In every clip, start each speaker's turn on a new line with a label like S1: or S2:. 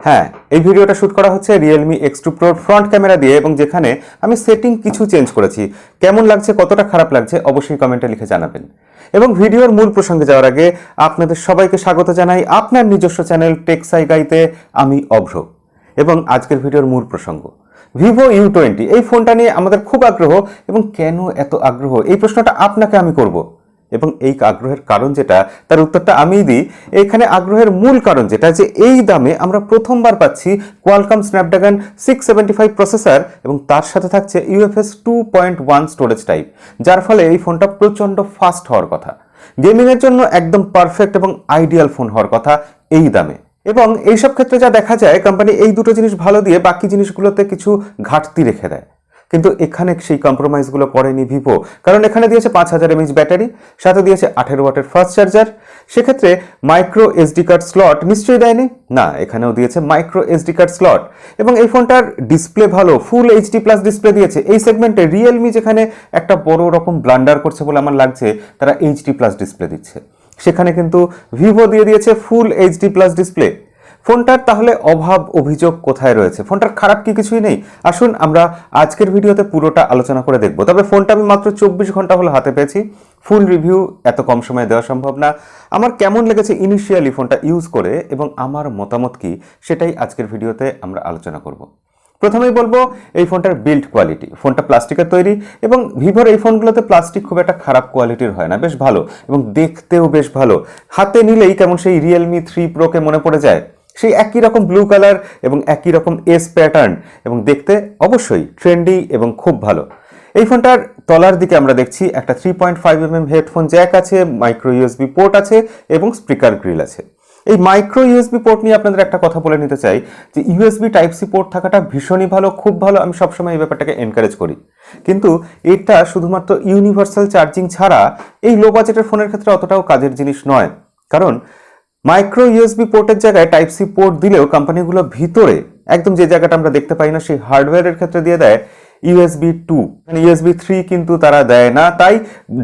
S1: হ্যাঁ, এই ভিডিওটা শ্যুট করা হচ্ছে Realme X2 Pro front camera দিয়ে এবং যেখানে আমি সেটিং কিছু চেঞ্জ করেছি। কেমন লাগছে, কতটা খারাপ লাগছে অবশ্যই কমেন্টে লিখে জানাবেন। এবং ভিডিওর মূল প্রসঙ্গে যাওয়ার আগে আপনাদের সবাইকে স্বাগত জানাই আপনার নিজস্ব চ্যানেল টেক সাইগাইতে। আমি অভ্র এবং আজকের ভিডিওর মূল প্রসঙ্গ Vivo U20। এই ফোনটা নিয়ে আমাদের খুব আগ্রহ এবং কেন এত আগ্রহ এই প্রশ্নটা আপনাকে আমি করব এবং এই আগ্রহের কারণ যেটা তার উত্তরটা আমিই দিই। এখানে আগ্রহের মূল কারণ যেটা যে এই দামে আমরা প্রথমবার পাচ্ছি কোয়ালকম স্ন্যাপড্রাগন 675 প্রসেসর এবং তার সাথে থাকছে UFS 2.1 স্টোরেজ টাইপ, যার ফলে এই ফোনটা প্রচণ্ড ফাস্ট হওয়ার কথা, গেমিংয়ের জন্য একদম পারফেক্ট এবং আইডিয়াল ফোন হওয়ার কথা এই দামে। এবং এইসব ক্ষেত্রে যা দেখা যায় কোম্পানি এই দুটো জিনিস ভালো দিয়ে বাকি জিনিসগুলোতে কিছু ঘাটতি রেখে দেয়, কিন্তু এখানে সেই কম্প্রোমাইজগুলো করেনি ভিভো। কারণ এখানে দিয়েছে 5000 mAh ব্যাটারি, সাথে দিয়েছে 18 ওয়াটের ফাস্ট চার্জার। সেক্ষেত্রে মাইক্রো এসডি কার্ড স্লট নিশ্চয়ই দেয়নি না, এখানেও দিয়েছে মাইক্রো এসডি কার্ড স্লট। এবং এই ফোনটার ডিসপ্লে ভালো, ফুল এইচডি প্লাস ডিসপ্লে দিয়েছে। এই সেগমেন্টে রিয়েলমি যেখানে একটা বড় রকম ব্লান্ডার করছে বলে আমার লাগছে, তারা এইচডি প্লাস ডিসপ্লে দিচ্ছে, সেখানে কিন্তু ভিভো দিয়ে দিয়েছে ফুল এইচডি প্লাস ডিসপ্লে। ফোনটার তাহলে অভাব অভিযোগ কোথায় রয়েছে? ফোনটার খারাপ কি কিছুই নেই? আসুন আমরা আজকের ভিডিওতে পুরোটা আলোচনা করে দেখব। তবে ফোনটা আমি মাত্র 24 ঘন্টা হলো হাতে পেয়েছি, ফুল রিভিউ এত কম সময়ে দেওয়া সম্ভব না। আমার কেমন লেগেছে ইনিশিয়ালি ফোনটা ইউজ করে এবং আমার মতামত কি সেটাই আজকের ভিডিওতে আমরা আলোচনা করব। প্রথমেই বলবো এই ফোনটার বিল্ড কোয়ালিটি। ফোনটা প্লাস্টিকের তৈরি এবং ভিভোর এই ফোনগুলোতে প্লাস্টিক খুব একটা খারাপ কোয়ালিটির হয় না, বেশ ভালো এবং দেখতেও বেশ ভালো। হাতে নিলেই কেমন সেই রিয়েলমি 3 প্রোকে মনে পড়ে যায়, সেই একই রকম ব্লু কালার এবং একই রকম এস প্যাটার্ন এবং দেখতে অবশ্যই ট্রেন্ডি এবং খুব ভালো। এই ফোনটার তলার দিকে আমরা দেখছি একটা 3.5mm হেডফোন জ্যাক আছে, মাইক্রো ইউএসবি পোর্ট আছে এবং স্পিকার গ্রিল আছে। এই মাইক্রো ইউএসবি পোর্ট নিয়ে আপনাদের একটা কথা বলে নিতে চাই যে ইউএসবি টাইপ সি পোর্ট থাকাটা ভীষণই ভালো, খুব ভালো। আমি সবসময় এই ব্যাপারটাকে এনকারেজ করি, কিন্তু এটা শুধুমাত্র ইউনিভার্সাল চার্জিং ছাড়া এই লো বাজেটের ফোনের ক্ষেত্রে অতটাও কাজের জিনিস নয়। কারণ মাইক্রো ইউএসবি পোর্টের জায়গায় টাইপ সি পোর্ট দিলেও কোম্পানিগুলো ভিতরে একদম যে জায়গাটা আমরা দেখতে পাই না সেই হার্ডওয়্যারের ক্ষেত্রে দিয়ে দেয় USB 2, USB 3 কিন্তু তারা দেয় না। তাই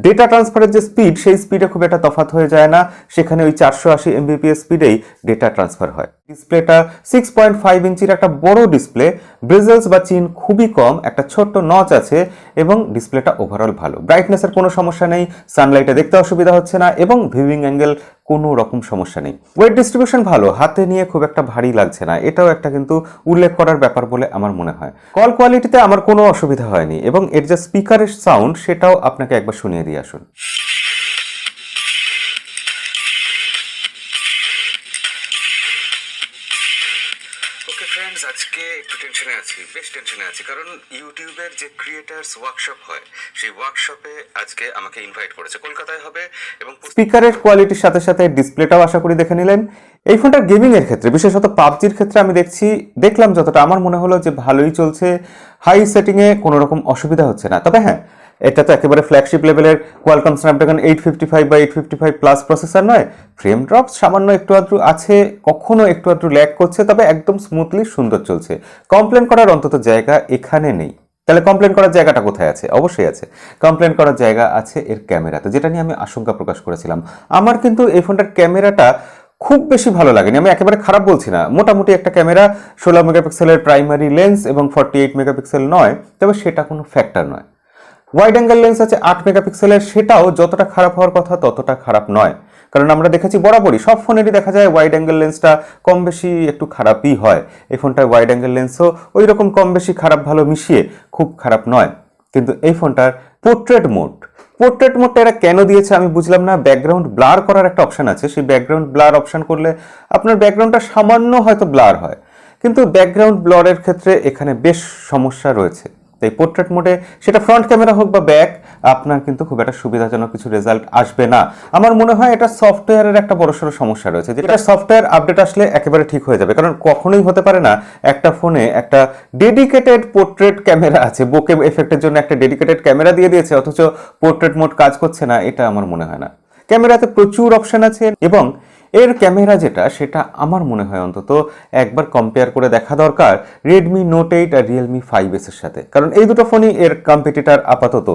S1: ডেটা ট্রান্সফারের যে স্পিড সেই স্পিডে খুব একটা তফাৎ হয়ে যায় না, সেখানে ওই 480 Mbps স্পিডেই ডেটা ট্রান্সফার হয়। ডিসপ্লেটা 6.5 ইঞ্চির একটা বড় ডিসপ্লে, ব্রেজেলস বা চিন খুবই কম, একটা ছোট্ট নচ আছে এবং ডিসপ্লেটা ওভারঅল ভালো। ব্রাইটনেসের কোনো সমস্যা নেই, সানলাইটে দেখতে অসুবিধা হচ্ছে না এবং ভিউইং অ্যাঙ্গেল কোনো রকম সমস্যা নেই। ওয়েট ডিস্ট্রিবিউশন ভালো, হাতে নিয়ে খুব একটা ভারী লাগছে না, এটাও একটা কিন্তু উল্লেখ করার ব্যাপার বলে আমার মনে হয়। কল কোয়ালিটিতে আমার কোনো অসুবিধা হয়নি এবং এর যে স্পিকারের সাউন্ড সেটাও আপনাকে একবার শুনিয়ে দিয়ে আসুন। আজকে একটু টেনশনে আছি, বেশ টেনশনে আছি, কারণ ইউটিউবের যে ক্রিয়েটার্স ওয়ার্কশপ হয় সেই ওয়ার্কশপে আজকে আমাকে ইনভাইট করেছে, কলকাতায় হবে। এবং স্পিকারের কোয়ালিটির সাথে সাথে ডিসপ্লেটাও আশা করি দেখে নিলেন। এই ফোনটার গেমিং এর ক্ষেত্রে, বিশেষত পাবজির ক্ষেত্রে আমি দেখলাম যতটা আমার মনে হলো যে ভালোই চলছে, হাই সেটিংয়ে কোনো রকম অসুবিধা হচ্ছে না। তবে হ্যাঁ, এটা তো একেবারে ফ্ল্যাগশিপ লেভেলের কোয়ালকম স্ন্যাপড্রাগন 855 বা 855 প্লাস প্রসেসর নয়। ফ্রেম ড্রপ সামান্য একটু আধটু আছে, কখনো একটু আধটু ল্যাগ করছে, তবে একদম স্মুথলি সুন্দর চলছে। কমপ্লেন করার অন্তত জায়গা এখানে নেই। তাহলে কমপ্লেন করার জায়গাটা কোথায় আছে? অবশ্যই আছে, কমপ্লেন করার জায়গা আছে এর ক্যামেরাতে, যেটা নিয়ে আমি আশঙ্কা প্রকাশ করেছিলাম। আমার কিন্তু এই ফোনটার ক্যামেরাটা খুব বেশি ভালো লাগেনি, আমি একেবারে খারাপ বলছি না। মোটামুটি একটা ক্যামেরা, 16 মেগাপিক্সেলের প্রাইমারি লেন্স এবং 48 মেগাপিক্সেল নয়, তবে সেটা কোনো ফ্যাক্টর নয়। ওয়াইড অ্যাঙ্গেল লেন্স আছে 8 মেগাপিক্সেলের, সেটাও যতটা খারাপ হওয়ার কথা ততটা খারাপ নয়। কারণ আমরা দেখেছি বরাবরই সব ফোনেরই দেখা যায় ওয়াইড অ্যাঙ্গেল লেন্সটা কম বেশি একটু খারাপই হয়। এই ফোনটার ওয়াইড অ্যাঙ্গেল লেন্সও ওই রকম কম বেশি খারাপ ভালো মিশিয়ে খুব খারাপ নয়। কিন্তু এই ফোনটার পোর্ট্রেট মোডটা এরা কেন দিয়েছে আমি বুঝলাম না। ব্যাকগ্রাউন্ড ব্লার করার একটা অপশন আছে, সেই ব্যাকগ্রাউন্ড ব্লার অপশন করলে আপনার ব্যাকগ্রাউন্ডটা সামান্য হয়তো ব্লার হয়, কিন্তু ব্যাকগ্রাউন্ড ব্লারের ক্ষেত্রে এখানে বেশ সমস্যা রয়েছে। তাই পোর্ট্রেট মোডে সেটা ফ্রন্ট ক্যামেরা হোক বা ব্যাক, আপনার কিন্তু খুব একটা সুবিধাজনক কিছু রেজাল্ট আসবে না। আমার মনে হয় এটা সফটওয়্যারের একটা বড়সড় সমস্যা রয়েছে, যেটা সফটওয়্যার আপডেট আসলে একেবারে ঠিক হয়ে যাবে। কারণ কখনোই হতে পারে না একটা ফোনে একটা ডেডিকেটেড পোর্ট্রেট ক্যামেরা আছে, বোকে এফেক্টের জন্য একটা ডেডিকেটেড ক্যামেরা দিয়ে দিয়েছে, অথচ পোর্ট্রেট মোড কাজ করছে না, এটা আমার মনে হয় না। ক্যামেরাতে প্রচুর অপশন আছে এবং এর ক্যামেরা যেটা, সেটা আমার মনে হয় অন্তত একবার কম্পেয়ার করে দেখা দরকার Redmi Note 8 আর Realme 5S এর সাথে, কারণ এই দুটো ফোনই এর কম্পিটিটর আপাতত।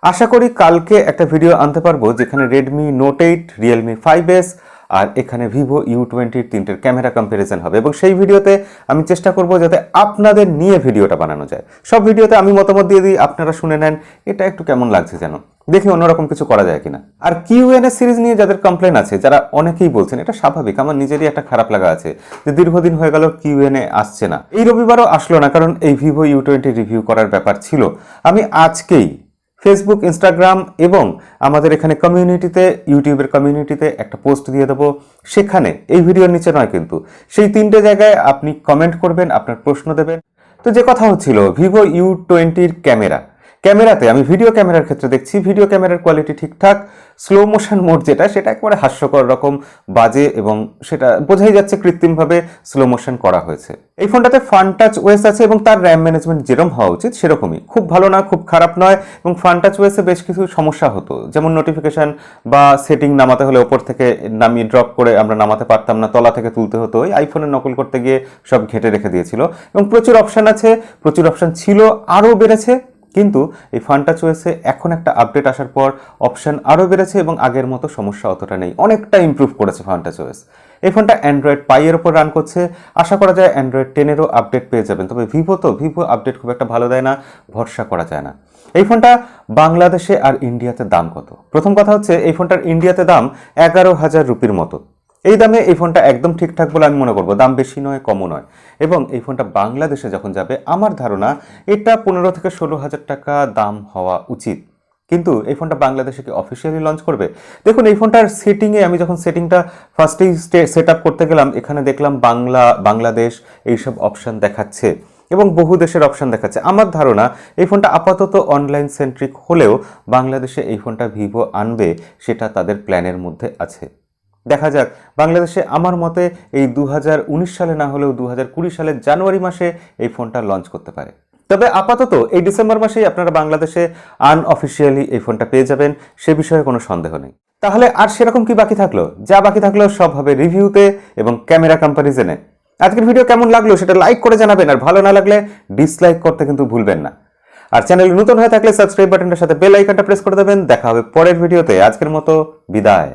S1: আশা করি কালকে একটা ভিডিও আনতে পারবো যেখানে Redmi Note 8, Realme 5S আর এখানে ভিভো U20 তিনটের ক্যামেরা কম্প্যারিজন হবে এবং সেই ভিডিওতে আমি চেষ্টা করব যাতে আপনাদের নিয়ে ভিডিওটা বানানো যায়। সব ভিডিওতে আমি মতামত দিয়ে দিই, আপনারা শুনে নেন এটা একটু কেমন লাগছে যেন, দেখি অন্যরকম কিছু করা যায় কিনা। আর কিউএনএ সিরিজ নিয়ে যাদের কমপ্লেন আছে, যারা অনেকেই বলছেন, এটা স্বাভাবিক, আমার নিজেরই একটা খারাপ লাগা আছে যে দীর্ঘদিন হয়ে গেল কিউএনএ আসছে না। এই রবিবারও আসলো না, কারণ এই ভিভো U20 রিভিউ করার ব্যাপার ছিল। আমি আজকেই ফেসবুক, ইনস্টাগ্রাম এবং আমাদের এখানে কমিউনিটিতে, ইউটিউবের কমিউনিটিতে একটা পোস্ট দিয়ে দেবো। সেখানে এই ভিডিওর নিচে নয় কিন্তু, সেই তিনটে জায়গায় আপনি কমেন্ট করবেন, আপনার প্রশ্ন দেবেন। তো যে কথা হচ্ছিল ভিভো U20 ক্যামেরাতে আমি ভিডিও ক্যামেরার ক্ষেত্রে দেখছি ভিডিও ক্যামেরার কোয়ালিটি ঠিকঠাক, স্লো মোশন মোড যেটা, সেটা একেবারে হাস্যকর রকম বাজে এবং সেটা বোঝাই যাচ্ছে কৃত্রিমভাবে স্লো মোশন করা হয়েছে। এই ফোনটাতে ফান টাচ ওএস আছে এবং তার র্যাম ম্যানেজমেন্ট যেরকম হওয়া উচিত সেরকমই, খুব ভালো না, খুব খারাপ নয়। এবং ফান টাচ ওএসে বেশ কিছু সমস্যা হতো, যেমন নোটিফিকেশন বা সেটিং নামাতে হলে ওপর থেকে নামিয়ে ড্রপ করে আমরা নামাতে পারতাম না, তলা থেকে তুলতে হতো। ওই আইফোনের নকল করতে গিয়ে সব ঘেটে রেখে দিয়েছিল। এবং প্রচুর অপশান আছে, প্রচুর অপশান ছিল, আরও বেড়েছে। কিন্তু এই ফান টাচ ওএসে এখন একটা আপডেট আসার পর অপশান আরও বেড়েছে এবং আগের মতো সমস্যা অতটা নেই, অনেকটা ইমপ্রুভ করেছে ফান টাচ ওএস। এই ফোনটা অ্যান্ড্রয়েড পাইয়ের ওপর রান করছে, আশা করা যায় অ্যান্ড্রয়েড 10-এরও আপডেট পেয়ে যাবেন। তবে ভিভো আপডেট খুব একটা ভালো দেয় না, ভরসা করা যায় না। এই ফোনটা বাংলাদেশে আর ইন্ডিয়াতে দাম কত? প্রথম কথা হচ্ছে এই ফোনটার ইন্ডিয়াতে দাম 11,000 রুপির মতো। এই দামে এই ফোনটা একদম ঠিকঠাক বলে আমি মনে করবো, দাম বেশি নয়, কমও নয়। এবং এই ফোনটা বাংলাদেশে যখন যাবে আমার ধারণা এটা 15 থেকে 16,000 টাকা দাম হওয়া উচিত। কিন্তু এই ফোনটা বাংলাদেশে কি অফিসিয়ালি লঞ্চ করবে? দেখুন, এই ফোনটার সেটিংয়ে আমি যখন সেটিংটা ফার্স্টেই সেট আপ করতে গেলাম, এখানে দেখলাম বাংলাদেশ এইসব অপশান দেখাচ্ছে এবং বহু দেশের অপশান দেখাচ্ছে। আমার ধারণা এই ফোনটা আপাতত অনলাইন সেন্ট্রিক হলেও বাংলাদেশে এই ফোনটা ভিভো আনবে, সেটা তাদের প্ল্যানের মধ্যে আছে। দেখা যাক, বাংলাদেশে আমার মতে এই 2019 সালে না হলেও 2020 সালের জানুয়ারি মাসে এই ফোনটা লঞ্চ করতে পারে। তবে আপাতত এই ডিসেম্বর মাসেই আপনারা বাংলাদেশে আনঅফিসিয়ালি এই ফোনটা পেয়ে যাবেন, সে বিষয়ে কোনো সন্দেহ নেই। তাহলে আর সেরকম কি বাকি থাকলো? যা বাকি থাকলো সব হবে রিভিউতে এবং ক্যামেরা কম্প্যারিজনে। আজকের ভিডিও কেমন লাগলো সেটা লাইক করে জানাবেন, আর ভালো না লাগলে ডিসলাইক করতে কিন্তু ভুলবেন না। আর চ্যানেলে নতুন হয়ে থাকলে সাবস্ক্রাইব বাটনটার সাথে বেল আইকনটা প্রেস করে দেবেন। দেখা হবে পরের ভিডিওতে। আজকের মতো বিদায়।